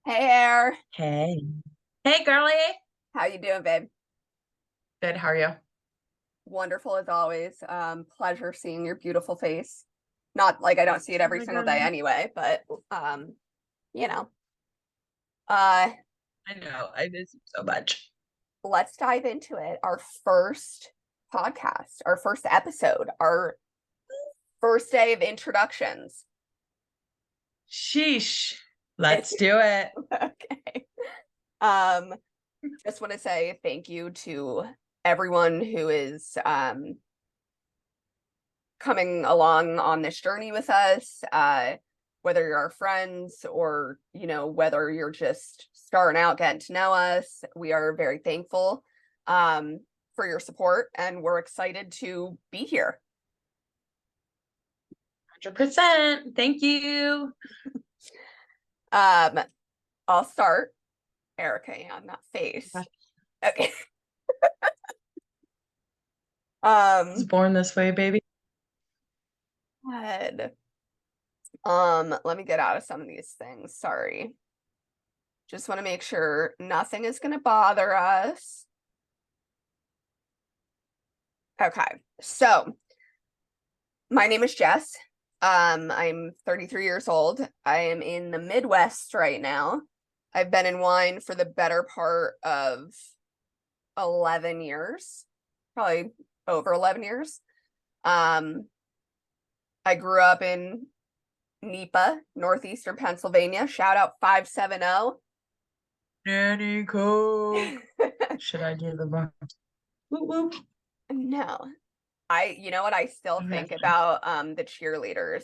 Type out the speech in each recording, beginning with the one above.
Hey, Air. Hey. Hey, girly. How you doing, babe? Good. How are you? Wonderful as always. Pleasure seeing your beautiful face. Not like I don't see it Oh every my single day God. anyway, but you know. Uh, I know. I miss you so much. let's dive into it. Our first podcast, our first episode, our first day of introductions. Sheesh. Let's do it. Okay. Um, just want to say thank you to everyone who is coming along on this journey with us, whether you're our friends or, whether you're just starting out getting to know us. We are very thankful for your support and we're excited to be here. 100%. Thank you. Um, I'll start. Erica on that face. Okay. I was Um, born this way, baby. Good. Let me get out of some of these things. Sorry. Just want to make sure nothing is going to bother us. Okay. So, my name is Jess. I'm 33 years old. I am in the Midwest right now. I've been in wine for the better part of 11 years, probably over 11 years. Um, I grew up in Nepa, northeastern Pennsylvania. Shout out 570. Nanny Coke. Should I do the bar? Whoop, whoop. No. You know what? I still Okay. think about the cheerleaders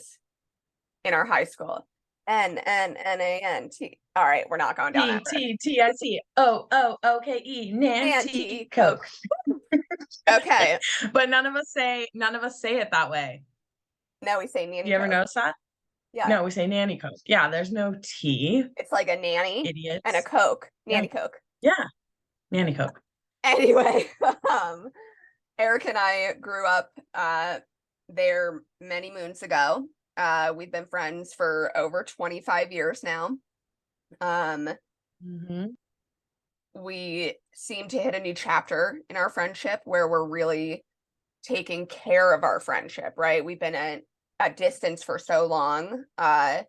in our high school. N-N-N-A-N-T. All right, we're not going down that road. T-T-T-I-T-O-O-O-K-E. Nancy Nancy Coke. Coke. Okay. But none of us say it that way. Now we say Do Nanny you ever Coke. notice that? Yeah. No, we say nanny Coke. Yeah, there's no T. It's like a nanny and a Idiots. Coke. Yeah. Nanny Coke. Yeah. Nanny Coke. Anyway, Eric and I grew up there many moons ago. We've been friends for over 25 years now. Um, Mm-hmm. we seem to hit a new chapter in our friendship where we're really taking care of our friendship, right? We've been at distance for so long. But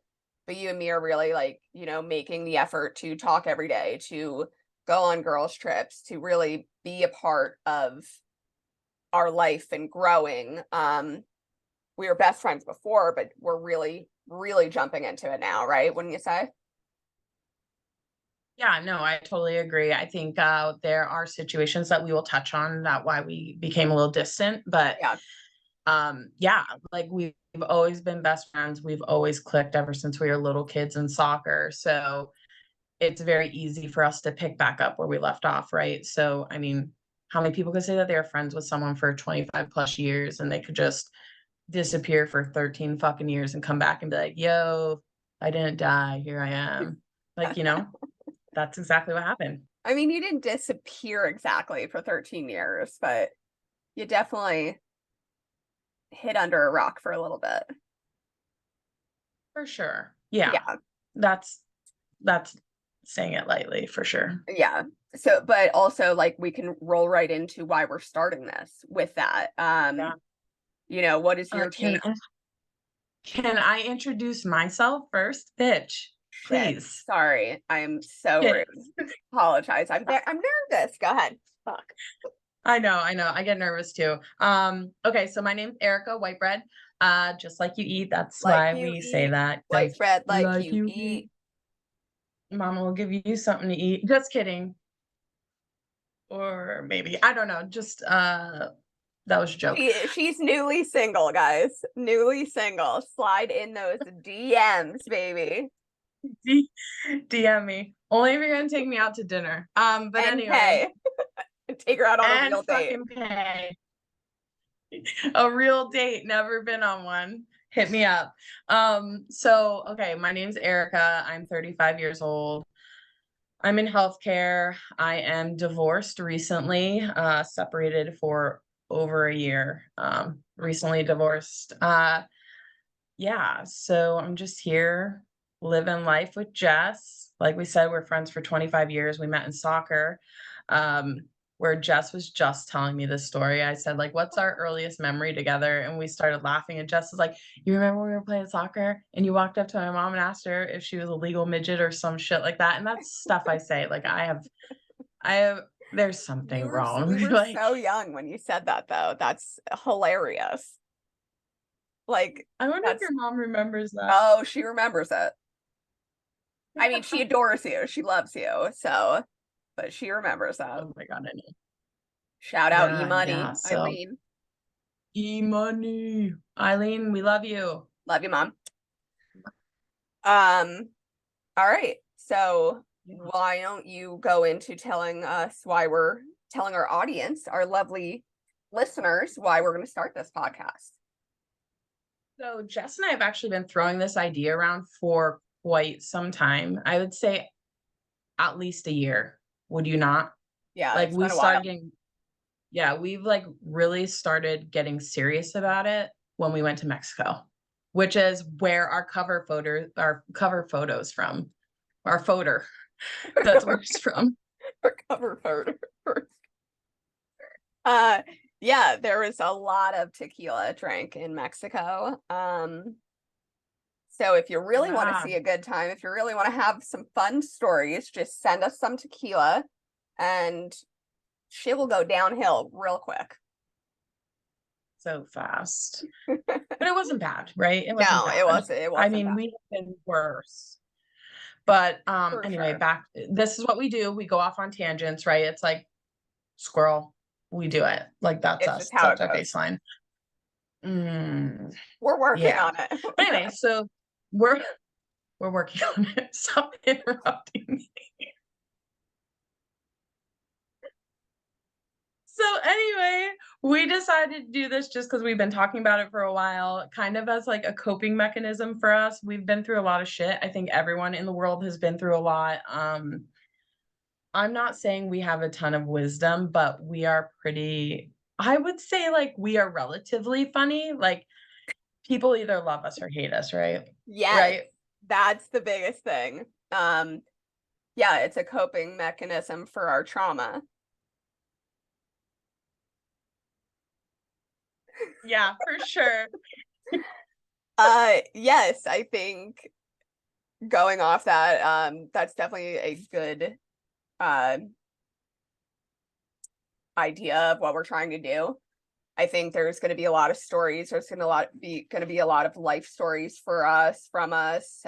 you and me are really like, making the effort to talk every day, to go on girls' trips, to really be a part of our life and growing. We were best friends before, but we're really, really jumping into it now, right? Wouldn't you say? Yeah, no, I totally agree. I think there are situations that we will touch on that why we became a little distant, but Yeah. yeah, like we've always been best friends. We've always clicked ever since we were little kids in soccer. So it's very easy for us to pick back up where we left off, right? So, I mean, how many people could say that they're friends with someone for 25 plus years and they could just disappear for 13 fucking years and come back and be like, yo, I didn't die. Here I am. Like, that's exactly what happened. I mean, you didn't disappear exactly for 13 years, but you definitely hid under a rock for a little bit. For sure. Yeah. Yeah. That's saying it lightly for sure. Yeah. So, but also like we can roll right into why we're starting this with that. Yeah. What is your Uh, can take? I, can I introduce myself first? Bitch, Shit. please. Sorry. I'm so Shit. rude. Apologize. I'm nervous. Go ahead. Fuck. I know. I get nervous too. Okay, so my name's Erica Whitebread. Just like you eat, that's Like why you we say eat, that, white because bread like like you you eat, eat. mama will give you something to eat. Just kidding. Or maybe. I don't know. Just that was a joke. She's newly single, guys. Newly single. Slide in those DMs, baby. D- DM me. Only if you're gonna take me out to dinner. But And anyway, pay. Take her out on a and real date. fucking pay. A real date, never been on one. Hit me up. So okay, my name's Erica. I'm 35 years old. I'm in healthcare. I am divorced recently, separated for over a year. Recently divorced. Yeah, so I'm just here. living life with Jess. Like we said, we're friends for 25 years. We met in soccer. Where Jess was just telling me this story. I said, like, what's our earliest memory together? And we started laughing. And Jess was like, you remember when we were playing soccer and you walked up to my mom and asked her if she was a legal midget or some shit like that? And that's stuff I say. Like, there's something wrong. We were Like, so young when you said that, though. That's hilarious. Like, I wonder if that's your mom remembers that. oh, she remembers it. I mean, she adores you. She loves you. So, but she remembers that. Oh my God, I know. Shout out E Yeah. Money, So, Eileen. E-money. Eileen, we love you. Love you, Mom. All right. So why don't you go into telling us why we're telling our audience, our lovely listeners, why we're going to start this podcast? So Jess and I have actually been throwing this idea around for quite some time. I would say at least a year. Would you not? Yeah, Like it's we been a while. started getting, yeah, we've like really started getting serious about it when we went to Mexico, which is where our cover photos from. Our photo. That's where it's from. Our cover photo. Uh, yeah, there was a lot of tequila drank in Mexico. So if you really want to Yeah. see a good time, if you really want to have some fun stories, just send us some tequila and shit will go downhill real quick. So fast. But it wasn't bad, right? It wasn't No, it bad. wasn't. It I wasn't mean, bad. we have been worse. But For anyway, sure. back this is what we do. We go off on tangents, right? It's like squirrel. We do it. Like that's It's just us. how it That's our goes. baseline. Mm, We're working yeah. on it. But anyway, so we're working on it. Stop interrupting me. So anyway, we decided to do this just because we've been talking about it for a while, kind of as like a coping mechanism for us. We've been through a lot of shit. I think everyone in the world has been through a lot. I'm not saying we have a ton of wisdom, but we are pretty, I would say like we are relatively funny. Like people either love us or hate us, right? Yes, Right? that's the biggest thing. Yeah, it's a coping mechanism for our trauma. Yeah, for sure. Yes, I think going off that, that's definitely a good uh idea of what we're trying to do. I think there's going to be a lot of stories. There's going to be a lot of life stories for us from us,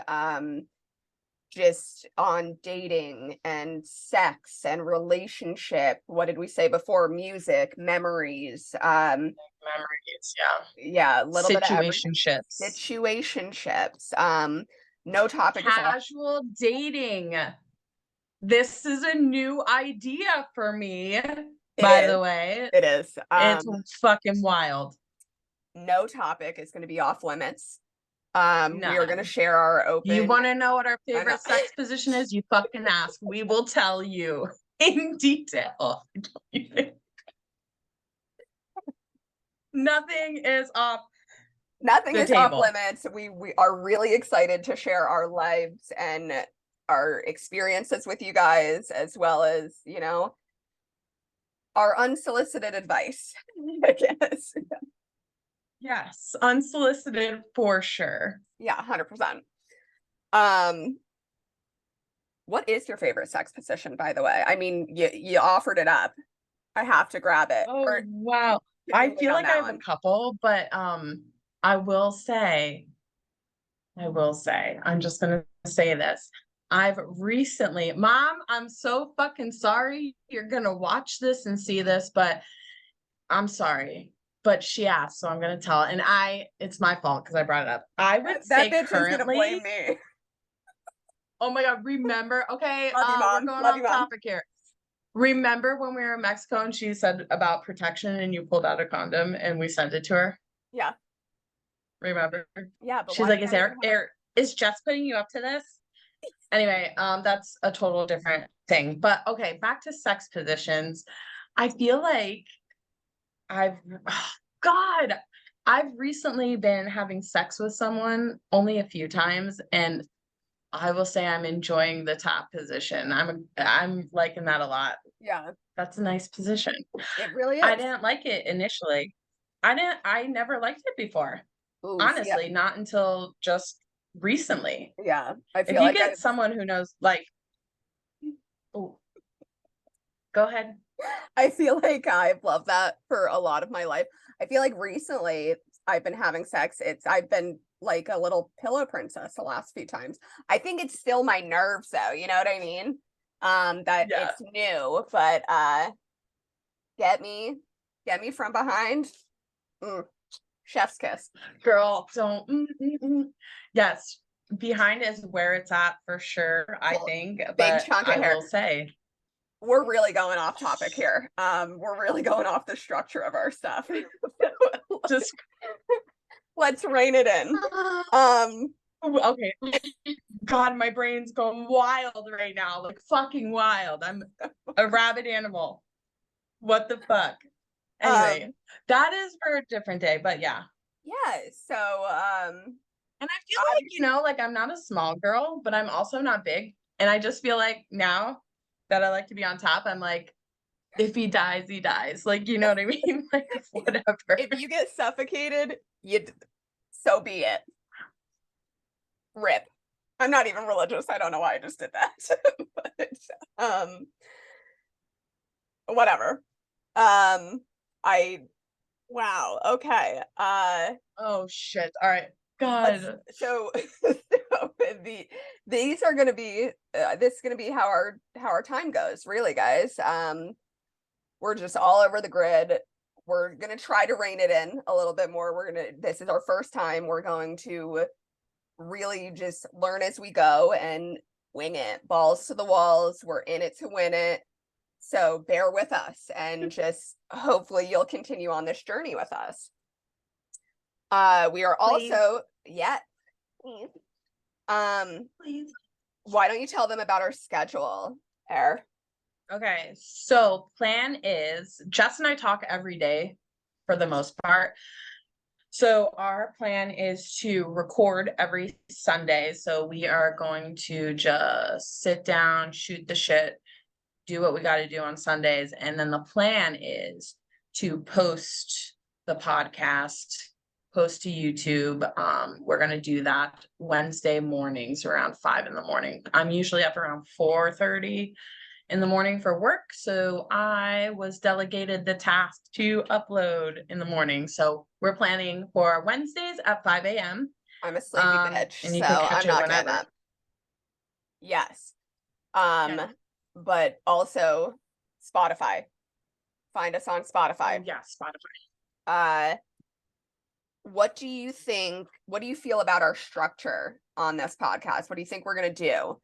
just on dating and sex and relationship. What did we say before? Music, memories. Memories, Yeah, a yeah. little bit of everything. Situationships. Situationships. No topic is off. Casual dating. This is a new idea for me, It by is. the way. It is. It's fucking wild. No topic is going to be off limits. We are going to None. share our You open. want to know what our I know. favorite sex position is? You fucking ask. We will tell you in detail. Nothing is off Nothing the is off table. limits. We are really excited to share our lives and our experiences with you guys, as well as, our unsolicited advice, I guess. Yes, unsolicited for sure. Yeah, 100%. Um, what is your favorite sex position, by the way? I mean, you offered it up. I have to grab it. Oh, Or wow. you I can wait feel on like I that have a one. couple, but I will say, I'm just gonna say this. I've recently, Mom, I'm so fucking sorry you're gonna watch this and see this, but I'm sorry. But she asked, so I'm gonna tell. And it's my fault because I brought it up. I would That say bitch is gonna blame currently, me. oh my God, remember? Okay, Love you, we're mom. going Love you, off mom. topic here. Remember when we were in Mexico and she said about protection and you pulled out a condom and we sent it to her? Yeah. Remember? Yeah, but She's why like, did I even have is Jess putting you up to this? Anyway, that's a total different thing. But okay, back to sex positions. I feel like I've oh, God, I've recently been having sex with someone only a few times, and I will say I'm enjoying the top position. I'm liking that a lot. Yeah, That's a nice position. it really I is. didn't like it initially. I never liked it before. Ooh, see, Honestly, not until just recently. yeah, I If feel you like get someone who knows, like, oh, go ahead. I feel like I've loved that for a lot of my life. I feel like recently I've been having sex. I've been like a little pillow princess the last few times. I think it's still my nerves though, you know what I mean? That Yeah, it's new, but get me, get me from behind. Mm, chef's kiss. girl, don't. Yes, behind is where it's at for sure, I Well, think. big But chunk of I hair. will say, We're really going off topic here. We're really going off the structure of our stuff. just Let's rein it in. Um, okay. God, my brain's going wild right now, like fucking wild. I'm a rabid animal. What the fuck? Anyway, um, that is for a different day, but yeah. yeah. So, And I feel like, like I'm not a small girl, but I'm also not big. And I just feel like now that I like to be on top, I'm like, if he dies, he dies. Like, you know what I mean? Like, whatever. if you get suffocated, so be it. Rip. I'm not even religious. I don't know why I just did that. but whatever. Um, I wow. Okay. Oh shit. All right. Let's God. so these are going to be this is going to be how our time goes, really, guys. We're just all over the grid. We're going to try to rein it in a little bit more. This is our first time. We're going to really just learn as we go and wing it. Balls to the walls. We're in it to win it. So bear with us and just hopefully you'll continue on this journey with us. We are Please. also yeah. Please. Why don't you tell them about our schedule, Air? Okay. So plan is Jess and I talk every day for the most part. So our plan is to record every Sunday. So we are going to just sit down, shoot the shit, do what we got to do on Sundays. And then the plan is to post the podcast, post to YouTube. We're going to do that Wednesday mornings around 5 in the morning. I'm usually up around 4:30 in the morning for work. So I was delegated the task to upload in the morning. So we're planning for Wednesdays at 5 a.m. I'm a sleepy bitch, And you so can catch I'm it not getting whenever. up. Yes. Yeah. But also Spotify. Find us on Oh Spotify. yeah, Spotify. Uh, what do you feel about our structure on this podcast? What do you think we're gonna do?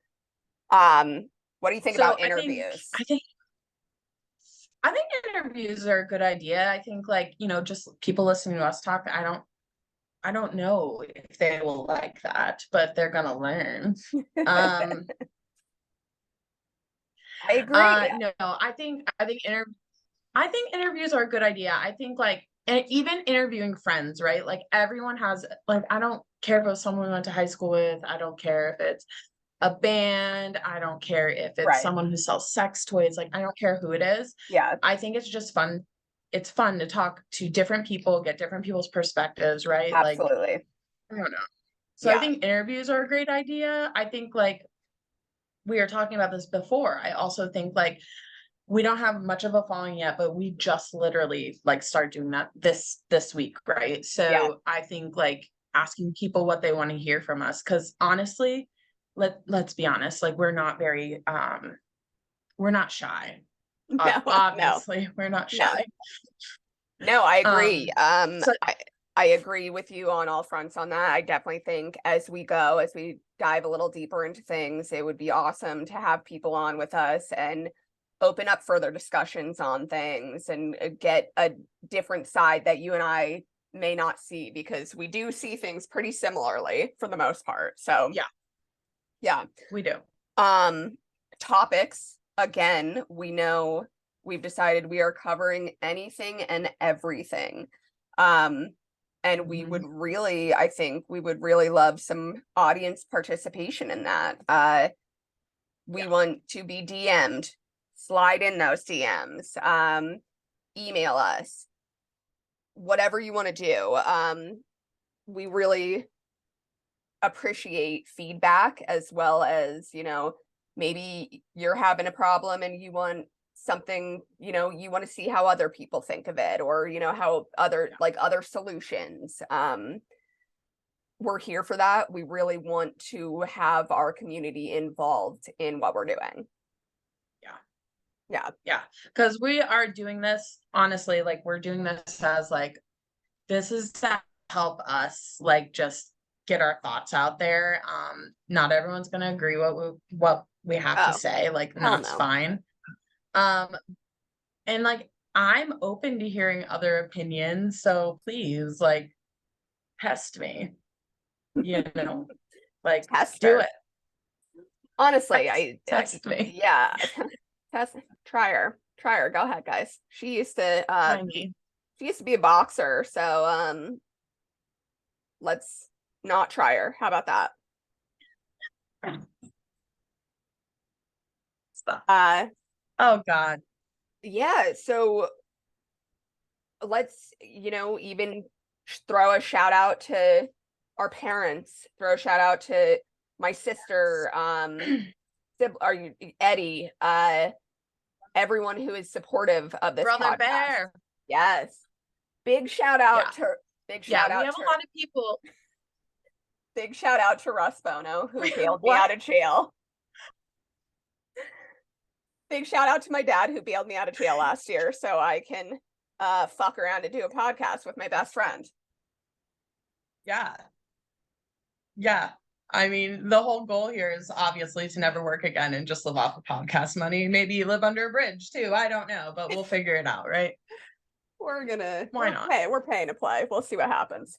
What do you think So about interviews? I think interviews are a good idea. I think just people listening to us talk, I don't know if they will like that, but they're gonna learn. Um I agree. no, I think interviews are a good idea. I think and even interviewing friends, right? Like everyone has I don't care if it's someone we went to high school with, I don't care if it's a band, I don't care if it's Right. someone who sells sex toys, like I don't care who it is. Yeah, I think it's just fun. It's fun to talk to different people, get different people's perspectives, right? Like, absolutely. I don't know. So I Yeah. think interviews are a great idea. I think we were talking about this before. I also think we don't have much of a following yet, but we just literally start doing that this week, right? Yeah. So I think asking people what they want to hear from us, because honestly, let's be honest, we're not shy. No, no, Obviously, we're not no. shy. No, I agree. So I agree with you on all fronts on that. I definitely think as we go, as we dive a little deeper into things, it would be awesome to have people on with us and open up further discussions on things and get a different side that you and I may not see because we do see things pretty similarly for the most part. So yeah, yeah. we do. Topics, again, we know we've decided we are covering anything and everything. Um, And we would really, I think we would really love some audience participation in that. We want to be DM'd, slide in those DMs, email us, whatever you want to do. We really appreciate feedback, as well as, maybe you're having a problem and you want something, you want to see how other people think of it, or, how other solutions. We're here for that. We really want to have our community involved in what we're doing. Yeah. Because we are doing this, honestly, like we're doing this as like, this is to help us like just get our thoughts out there. Not everyone's gonna agree what we have to say, like, and that's fine. And like I'm open to hearing other opinions, so please like test me, like do it. Honestly, test me. Yeah. Try her. Go ahead, guys. She used to be a boxer, so let's not try her. How about that? Stop. Oh God. Yeah, so let's, even throw a shout out to our parents, throw a shout out to my sister, Eddie, everyone who is supportive of this Brother podcast. Bear. Yes. Big shout out to we have a lot of people. Big shout out to Russ Bono, who bailed me out of jail. Big shout out to my dad, who bailed me out of jail last year so I can fuck around and do a podcast with my best friend. Yeah. I mean, the whole goal here is obviously to never work again and just live off of podcast money. Maybe live under a bridge too. I don't know, but we'll figure it out, right? Why not? Hey, we're paying to play. We'll see what happens.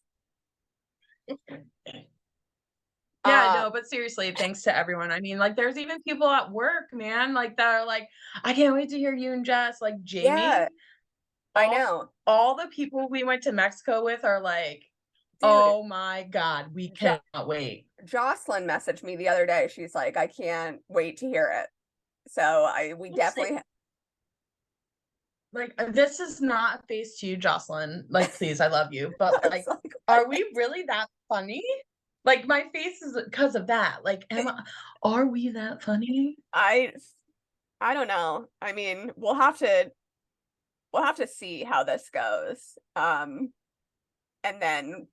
Yeah, no, but seriously, thanks to everyone. I mean, like, there's even people at work, man, like that are like, I can't wait to hear you and Jess, like Jamie. Yeah, I know. All the people we went to Mexico with are like, dude, oh my God, we cannot wait. Jocelyn messaged me the other day. She's like, I can't wait to hear it. So we definitely like, this is not face to you, Jocelyn. Like, please, I love you. But like, are we really that funny? Like, my face is because of that. Like, are we that funny? I don't know. I mean, we'll have to see how this goes. And then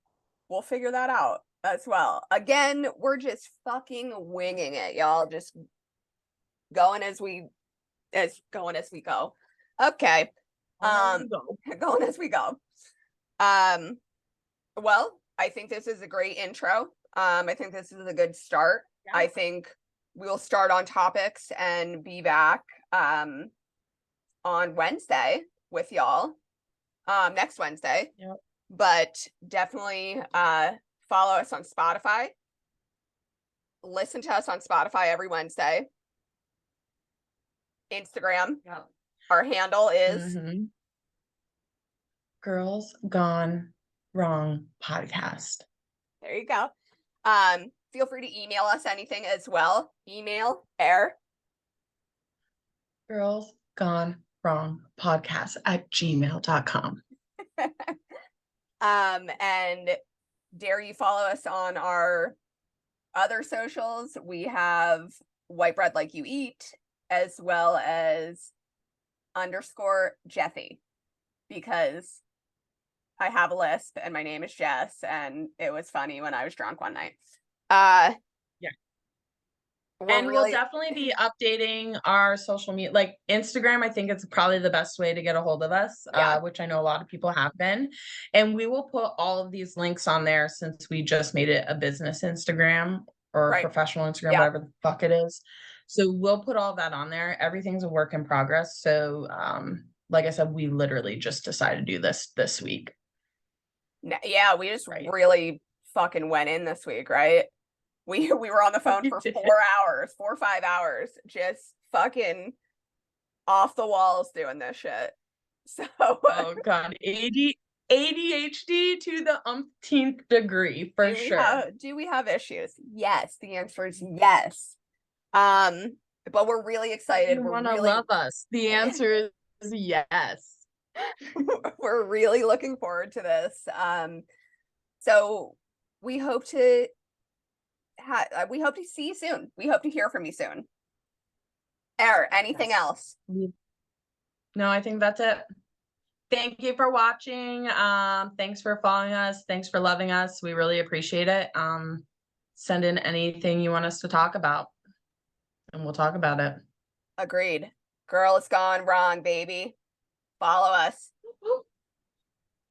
we'll figure that out as well. Again, we're just fucking winging it, y'all. Just going as we go. Okay. Going as we go. Well, I think this is a great intro. I think this is a good start. Yeah. I think we'll start on topics and be back on Wednesday with y'all. Next Wednesday. Yep. But definitely follow us on Spotify. Listen to us on Spotify every Wednesday. Instagram. Yep. Our handle is Girls Gone Wrong Podcast. There you go. Feel free to email us anything as well. Email Girls Gone Wrong Podcast at gmail.com. And dare you follow us on our other socials. We have White Bread Like You Eat, as well as _Jeffy, because I have a lisp and my name is Jess, and it was funny when I was drunk one night. Yeah. And we'll definitely be updating our social media, like Instagram. I think it's probably the best way to get a hold of us, which I know a lot of people have been. And we will put all of these links on there, since we just made it a business Instagram or a professional Instagram, whatever the fuck it is. So we'll put all that on there. Everything's a work in progress. So like I said, we literally just decided to do this week. Yeah, we just really fucking went in this week, right? We were on the phone for 4 or 5 hours, just fucking off the walls doing this shit. So oh God, ADHD to the umpteenth degree for sure. Do we have issues? Yes, the answer is yes. But we're really excited. You We're want to really love us? The answer is yes. we're really looking forward to this. So we hope to we hope to see you soon. We hope to hear from you soon. Anything Yes. else? No, I think that's it. Thank you for watching. Thanks for following us. Thanks for loving us. We really appreciate it. Send in anything you want us to talk about, and we'll talk about it. Agreed. Girl, it's gone wrong, baby. Follow us.